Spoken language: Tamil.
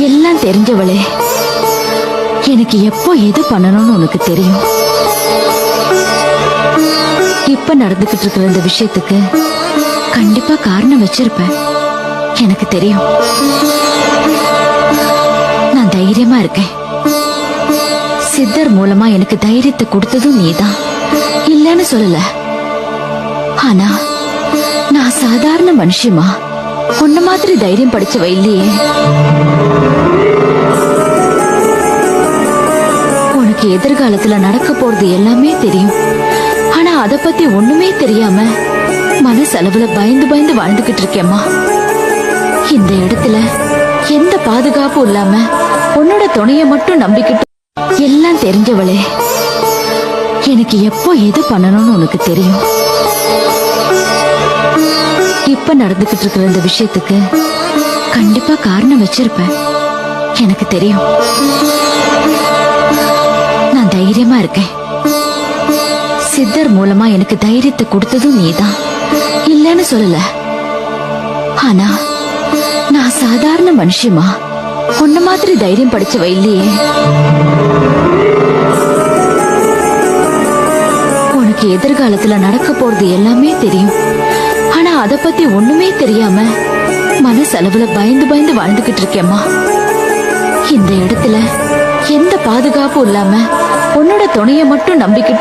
எல்லாம் தெரிஞ்சவளே, எனக்கு எப்போ எது பண்ணணும்னு உனக்கு தெரியும். இப்ப நடந்துகிட்டு இருக்கிற இந்த விஷயத்துக்கு கண்டிப்பா காரணம் வச்சிருப்பேன். எனக்கு தெரியும். நான் தைரியமா இருக்கேன். சித்தர் மூலமா எனக்கு தைரியத்தை கொடுத்ததும் நீதான், இல்லன்னு சொல்லல. ஆனா நான் சாதாரண மனுஷிமா, உன்ன மாதிரி தைரியம் படிச்சவ இல்லையே. உனக்கு எதிர்காலத்துல நடக்க போறது எல்லாமே தெரியும். ஆனா அத பத்தி ஒண்ணுமே தெரியாம மனசளவுல பயந்து பயந்து வாழ்ந்துகிட்டு இருக்கேம்மா. இந்த இடத்துல எந்த பாதுகாப்பும் இல்லாம உன்னோட துணைய மட்டும் நம்பிக்கிட்டு எல்லாம் தெரிஞ்சவளே, எனக்கு எப்போ எது பண்ணணும்னு உனக்கு தெரியும். இப்ப நடந்துகிட்டு இருக்கிற இந்த விஷயத்துக்கு கண்டிப்பா காரணம் வச்சிருப்பேன். எனக்கு தெரியும். நான் தைரியமா இருக்கேன். சித்தர் மூலமா எனக்கு தைரியத்தை கொடுத்ததும் நீதான், இல்லன்னு சொல்லல. ஆனா நான் சாதாரண மனுஷிமா, உன்ன மாதிரி தைரியம் படிச்சவ இல்லையே. உனக்கு எதிர்காலத்துல நடக்க போறது எல்லாமே தெரியும். ஆனா அத பத்தி ஒண்ணுமே தெரியாம மனசளவுல பயந்து பயந்து வாழ்ந்துகிட்டு இருக்கேம்மா. இந்த இடத்துல எந்த பாதுகாப்பும் இல்லாம உன்னோட துணைய மட்டும் நம்பிக்கிட்டு